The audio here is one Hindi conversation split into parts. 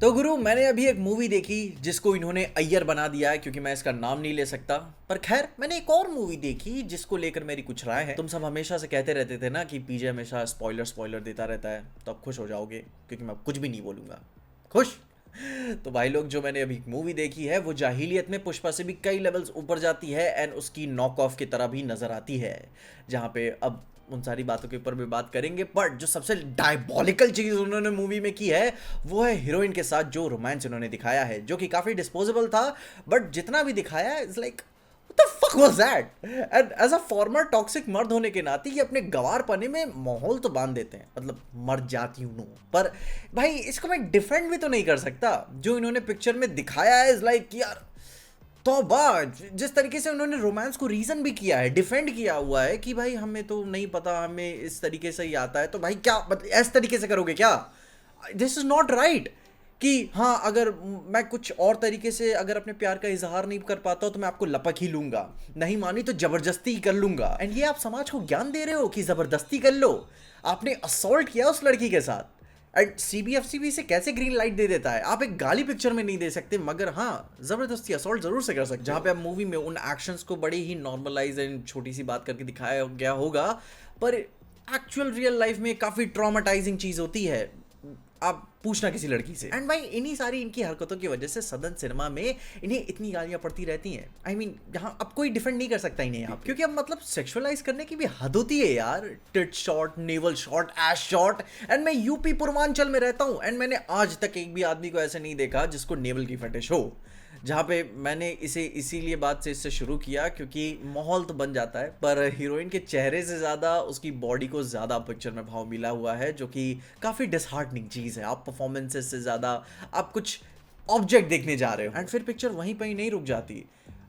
तो गुरु मैंने अभी एक मूवी देखी जिसको इन्होंने अय्यर बना दिया है क्योंकि मैं इसका नाम नहीं ले सकता। पर खैर मैंने एक और मूवी देखी जिसको लेकर मेरी कुछ राय है। तुम सब हमेशा से कहते रहते थे ना कि पीजे हमेशा स्पॉइलर स्पॉइलर देता रहता है, तो अब खुश हो जाओगे क्योंकि मैं अब कुछ भी नहीं बोलूंगा। खुश। तो भाई लोग, जो मैंने अभी मूवी देखी है वो जाहिलियत में पुष्पा से भी कई लेवल्स ऊपर जाती है एंड उसकी नॉक ऑफ की तरह भी नजर आती है, जहाँ पे अब उन सारी बातों के ऊपर भी बात करेंगे। बट जो सबसे डायबॉलिकल चीज उन्होंने मूवी में की है वो है हीरोइन के साथ जो रोमांस उन्होंने दिखाया है, जो कि काफी डिस्पोजेबल था। बट जितना भी दिखाया it's like what the fuck was that. And as a former toxic मर्द होने के नाते ये अपने गवार पने में माहौल तो बांध देते हैं, मतलब मर जाती हूँ। पर भाई इसको मैं डिफेंड भी तो नहीं कर सकता। जो इन्होंने पिक्चर में दिखाया है इज लाइक यार तौबा। जिस तरीके से उन्होंने रोमांस को रीजन भी किया है, डिफेंड किया हुआ है कि भाई हमें तो नहीं पता, हमें इस तरीके से ही आता है, तो भाई क्या मतलब इस तरीके से करोगे क्या? This is not right. कि हाँ, अगर मैं कुछ और तरीके से अगर अपने प्यार का इजहार नहीं कर पाता हूं तो मैं आपको लपक ही लूंगा, नहीं मानी तो जबरदस्ती कर लूंगा। एंड ये आप समाज को ज्ञान दे रहे हो कि जबरदस्ती कर लो। आपने असॉल्ट किया उस लड़की के साथ एंड सीबीएफसी भी इसे कैसे ग्रीन लाइट दे देता है? आप एक गाली पिक्चर में नहीं दे सकते, मगर हाँ जबरदस्ती असॉल्ट जरूर से कर सकते, जहाँ पे आप मूवी में उन एक्शंस को बड़ी ही नॉर्मलाइज एंड छोटी सी बात करके दिखाया गया होगा, पर एक्चुअल रियल लाइफ में काफी ट्रॉमेटाइजिंग चीज होती है। आप पूछना किसी लड़की से। एंड भाई इन्हीं सारी इनकी हरकतों की वजह से सदन सिनेमा में इन्हें इतनी गालियां पड़ती रहती हैं। आई मीन यहाँ अब कोई डिफेंड नहीं कर सकता इन्हें यहाँ, क्योंकि अब मतलब सेक्सुअलाइज करने की भी हद होती है यार। Tit shot, navel shot, ass shot. And मैं यूपी पूर्वांचल में रहता हूँ एंड मैंने आज तक एक भी आदमी को ऐसे नहीं देखा जिसको नेवल की फटिश हो। जहाँ पे मैंने इसे इसीलिए बात से इससे शुरू किया क्योंकि माहौल तो बन जाता है, पर हीरोइन के चेहरे से ज़्यादा उसकी बॉडी को ज़्यादा पिक्चर में भाव मिला हुआ है, जो कि काफ़ी डिसहार्टनिंग चीज़ है। आप परफॉर्मेंसेस से ज़्यादा आप कुछ ऑब्जेक्ट देखने जा रहे हो एंड फिर पिक्चर वहीं पर ही नहीं रुक जाती,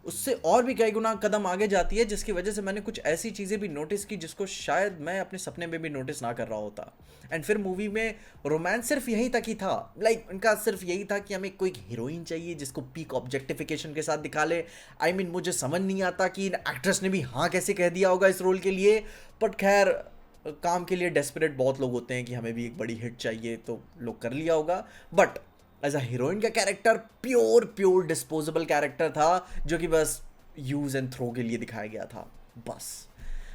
उससे और भी कई गुना कदम आगे जाती है, जिसकी वजह से मैंने कुछ ऐसी चीज़ें भी नोटिस की जिसको शायद मैं अपने सपने में भी नोटिस ना कर रहा होता। एंड फिर मूवी में रोमांस सिर्फ यहीं तक ही था, लाइक उनका सिर्फ यही था कि हमें कोई हीरोइन चाहिए जिसको पीक ऑब्जेक्टिफिकेशन के साथ दिखा ले। आई मीन मुझे समझ नहीं आता कि इन एक्ट्रेस ने भी हाँ कैसे कह दिया होगा इस रोल के लिए, बट खैर काम के लिए डेस्परेट बहुत लोग होते हैं कि हमें भी एक बड़ी हिट चाहिए, तो लोग कर लिया होगा। बट एज अ हीरोइन का character pure pure disposable character था, जो कि बस यूज एंड थ्रो के लिए दिखाया गया था बस।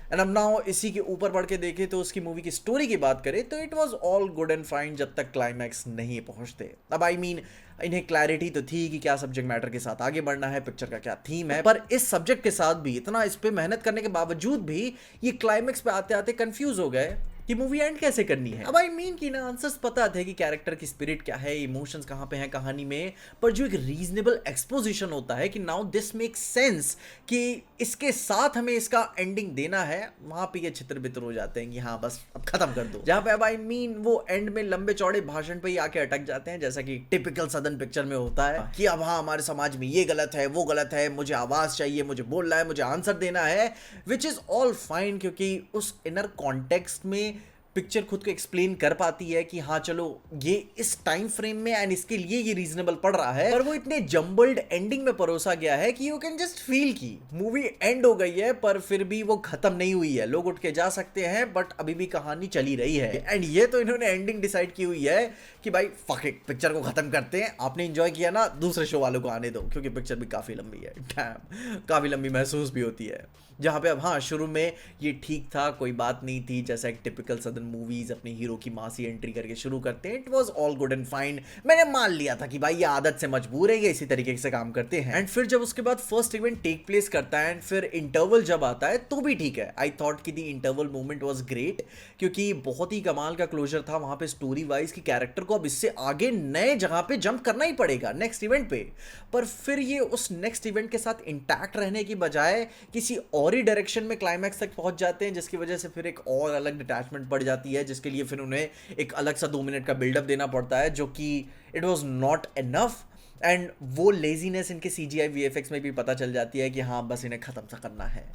एंड अब नाउ इसी के ऊपर बढ़ के देखें तो उसकी मूवी की स्टोरी की बात करें तो it was all good and fine जब तक क्लाइमैक्स नहीं पहुंचते। अब आई मीन इन्हें क्लैरिटी तो थी कि क्या सब्जेक्ट मैटर के साथ आगे बढ़ना है, पिक्चर का क्या थीम है, पर इस सब्जेक्ट के साथ भी इतना इस पे मेहनत करने के बावजूद भी ये क्लाइमैक्स पे आते आते कंफ्यूज हो गए कि मूवी एंड कैसे करनी है। अब आई मीन कि ना आंसर्स पता थे कि कैरेक्टर की स्पिरिट क्या है, इमोशंस कहाँ पे हैं कहानी में, पर जो एक रीजनेबल एक्सपोजिशन होता है कि नाउ दिस मेक सेंस कि इसके साथ हमें इसका एंडिंग देना है, वहां पे ये छितर बितर हो जाते हैं कि हाँ बस अब खत्म कर दो। जहाँ पे अब आई मीन वो एंड में लंबे चौड़े भाषण पे ही आके अटक जाते हैं, जैसा कि टिपिकल सदन पिक्चर में होता है कि अब हाँ हमारे समाज में ये गलत है, वो गलत है, मुझे आवाज चाहिए, मुझे बोलना है, मुझे आंसर देना है, विच इज ऑल फाइन क्योंकि उस इनर कॉन्टेक्स्ट में पिक्चर खुद को एक्सप्लेन कर पाती है कि हाँ चलो ये इस टाइम फ्रेम में एंड इसके लिए ये रीजनेबल पड़ रहा है। पर वो इतने जंबल्ड एंडिंग में परोसा गया है कि यू कैन जस्ट फील की मूवी एंड हो गई है पर फिर भी वो खत्म नहीं हुई है। लोग उठ के जा सकते हैं बट अभी भी कहानी चली रही है। एंड ये तो इन्होंने एंडिंग डिसाइड की हुई है कि भाई फक इट, पिक्चर को खत्म करते हैं, आपने एंजॉय किया ना, दूसरे शो वालों को आने दो, क्योंकि पिक्चर भी काफी लंबी है, डैम काफी लंबी महसूस भी होती है। जहाँ पे अब हाँ शुरू में ये ठीक था, कोई बात नहीं थी, जैसा एक टिपिकल सदन मूवीज अपने हीरो की मासी एंट्री करके शुरू करते हैं, it was all good and fine. मैंने मान लिया था कि भाई ये आदत से मजबूर है, ये इसी तरीके से काम करते हैं। एंड फिर जब उसके बाद फर्स्ट इवेंट टेक प्लेस करता है एंड फिर इंटरवल जब आता है तो भी ठीक है। आई थॉट कि दी इंटरवल मूवमेंट वाज ग्रेट क्योंकि बहुत ही कमाल का क्लोजर था वहां पे स्टोरी वाइज की कैरेक्टर को अब इससे आगे नए जगह पे जंप करना ही पड़ेगा नेक्स्ट इवेंट पे। पर फिर ये उस नेक्स्ट इवेंट के साथ इंटैक्ट रहने की बजाय किसी और ही डायरेक्शन में क्लाइमैक्स तक पहुंच जाते हैं, जिसकी वजह से फिर एक और अलग डिटैचमेंट पड़ जाती है, जिसके लिए फिर उन्हें एक अलग सा 2 मिनट का बिल्डअप देना पड़ता है, जो कि it was not enough. And वो लेजीनेस इनके सीजीआई वीएफएक्स में भी पता चल जाती है कि हाँ बस इन्हें खत्म सा करना है।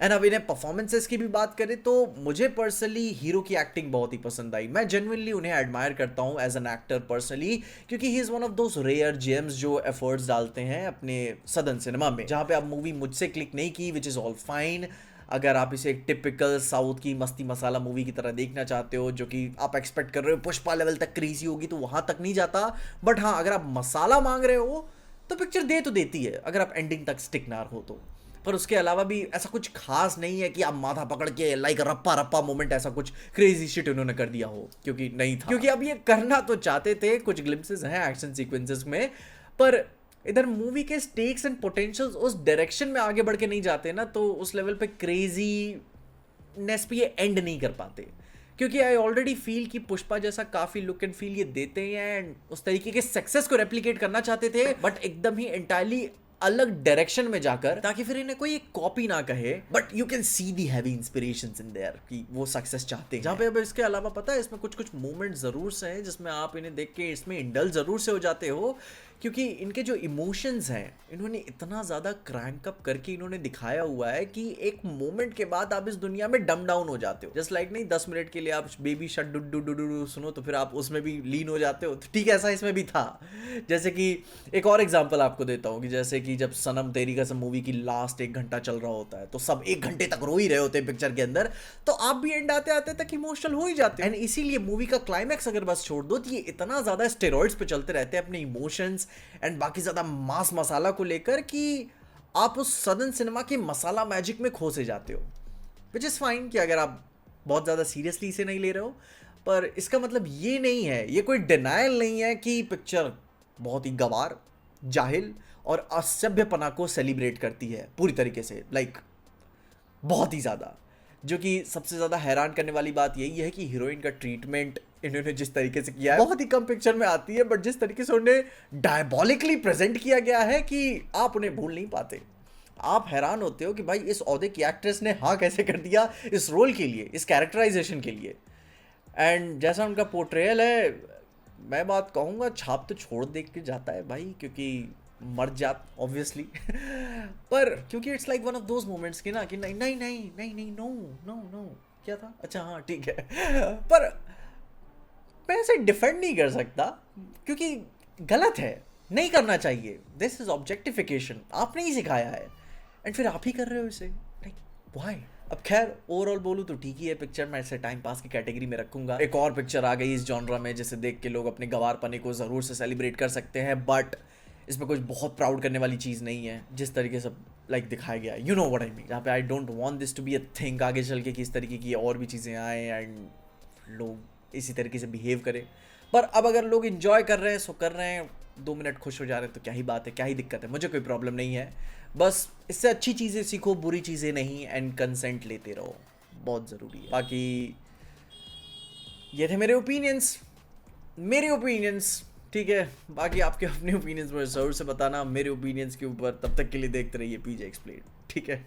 एंड अब इन्हें परफॉर्मेंसेस की भी बात करें तो मुझे पर्सनली हीरो की एक्टिंग बहुत ही पसंद आई। मैं जेन्युइनली उन्हें एडमायर करता हूँ एज एन एक्टर पर्सनली, क्योंकि he is one of those rare gems जो एफर्ट्स डालते हैं अपने सदन सिनेमा में। जहाँ पे अब मूवी मुझसे क्लिक नहीं की, विच इज़ ऑल फाइन। अगर आप इसे एक टिपिकल साउथ की मस्ती मसाला मूवी की तरह देखना चाहते हो, जो कि आप एक्सपेक्ट कर रहे हो पुष्पा लेवल तक क्रेजी होगी, तो वहां तक नहीं जाता। बट हाँ, अगर आप मसाला मांग रहे हो तो पिक्चर दे तो देती है, अगर आप एंडिंग तक स्टिक ना हो तो। पर उसके अलावा भी ऐसा कुछ खास नहीं है कि आप माथा पकड़ के लाइक रप्पा रप्पा मोमेंट ऐसा कुछ क्रेजी शिट उन्होंने कर दिया हो, क्योंकि नहीं था। क्योंकि अब ये करना तो चाहते थे, कुछ ग्लिम्सेस हैं एक्शन सीक्वेंसेस में, पर इधर मूवी के स्टेक्स एंड पोटेंशियल्स उस डायरेक्शन में आगे बढ़ के नहीं जाते ना, तो उस लेवल पे क्रेजी नेस पे ये एंड नहीं कर पाते। क्योंकि आई ऑलरेडी फील कि पुष्पा जैसा काफी लुक एंड फील ये देते हैं एंड उस तरीके के सक्सेस को रेप्लिकेट करना चाहते थे, बट एकदम ही एंटायरली अलग डायरेक्शन में जाकर, ताकि फिर इन्हें कोई एक कॉपी ना कहे। But you can see the heavy inspirations in their कि वो सक्सेस चाहते हैं। जहाँ पे अब इसके अलावा पता है, इसमें कुछ कुछ मूवमेंट जरूर से हैं जिसमें आप इन्हें देख के इसमें इंडल जरूर से हो जाते हो, क्योंकि इनके जो इमोशंस हैं इन्होंने इतना ज़्यादा क्रैंक अप करके इन्होंने दिखाया हुआ है कि एक मोमेंट के बाद आप इस दुनिया में डम डाउन हो जाते हो। जस्ट लाइक नहीं 10 मिनट के लिए आप baby shut do do do do सुनो तो फिर आप उसमें भी लीन हो जाते हो, तो ठीक है ऐसा इसमें भी था। जैसे कि एक और एग्जांपल आपको देता हूँ कि जैसे कि जब सनम तेरी कसम मूवी की लास्ट 1 घंटा चल रहा होता है तो सब 1 घंटे तक रो ही रहे होते हैं पिक्चर के अंदर, तो आप भी एंड आते आते तक इमोशनल हो ही जाते हैं। एंड इसीलिए मूवी का क्लाइमैक्स अगर बस छोड़ दो तो ये इतना ज़्यादा स्टेरॉइड्स पे चलते रहते हैं अपने इमोशंस एंड बाकी ज़्यादा मास मसाला को लेकर कि आप उस सदन सिनेमा के मसाला मैजिक में खो से जाते हो। विच इज़ फाइन कि अगर आप बहुत ज़्यादा सीरियसली इसे नहीं ले रहे हो, पर इसका मतलब ये नहीं है, ये कोई डिनायल नहीं है कि पिक्चर बहुत ही गवार, जाहिल और असभ्यपना को सेलिब्रेट करती है पूरी तरीके से, लाइक बहुत ही ज़्यादा। जो कि सबसे ज़्यादा हैरान करने वाली बात यही है कि हीरोइन का ट्रीटमेंट इन्होंने जिस तरीके से किया है बहुत ही कम पिक्चर में आती है, बट जिस तरीके से उन्हें डायबॉलिकली प्रेजेंट किया गया है कि आप उन्हें भूल नहीं पाते। आप हैरान होते हो कि भाई इस ओहदे की एक्ट्रेस ने हाँ कैसे कर दिया इस रोल के लिए, इस कैरेक्टराइजेशन के लिए। एंड जैसा उनका पोर्ट्रेयल है, मैं बात कहूँगा छाप तो छोड़ देख के जाता है भाई, क्योंकि मर जात ऑब्वियसली पर क्योंकि it's like one of those moments की ना कि नहीं नहीं नहीं नहीं नहीं नो नो नो क्या था, अच्छा हाँ ठीक है पर मैं ऐसे डिफेंड नहीं कर सकता क्योंकि गलत है, नहीं करना चाहिए। दिस इज ऑब्जेक्टिफिकेशन, आपने ही सिखाया है एंड फिर आप ही कर रहे हो इसे, लाइक व्हाई। अब खैर ओवरऑल बोलूँ तो ठीक ही है पिक्चर, मैं इसे टाइम पास की कैटेगरी में रखूंगा। एक और पिक्चर आ गई इस जॉनरा में जिसे देख के लोग अपने गवारपने को ज़रूर से सेलिब्रेट कर सकते हैं, बट इसमें कुछ बहुत प्राउड करने वाली चीज़ नहीं है जिस तरीके से लाइक दिखाया गया है, you know what I mean. जहाँ पे I don't want this to be a thing आगे चल के कि इस तरीके की और भी चीज़ें आए एंड लोग इसी तरीके से बिहेव करें। पर अब अगर लोग इन्जॉय कर रहे हैं सो कर रहे हैं, 2 मिनट खुश हो जा रहे हैं तो क्या ही बात है, क्या ही दिक्कत है, मुझे कोई प्रॉब्लम नहीं है। बस इससे अच्छी चीज़ें सीखो, बुरी चीज़ें नहीं, एंड कंसेंट लेते रहो, बहुत ज़रूरी है। बाकी ये थे मेरे ओपिनियंस, ठीक है। बाकी आपके अपने ओपिनियंस मुझे ज़रूर से बताना, मेरे ओपिनियंस के ऊपर। तब तक के लिए देखते रहिए पीजे एक्सप्लेन, ठीक है।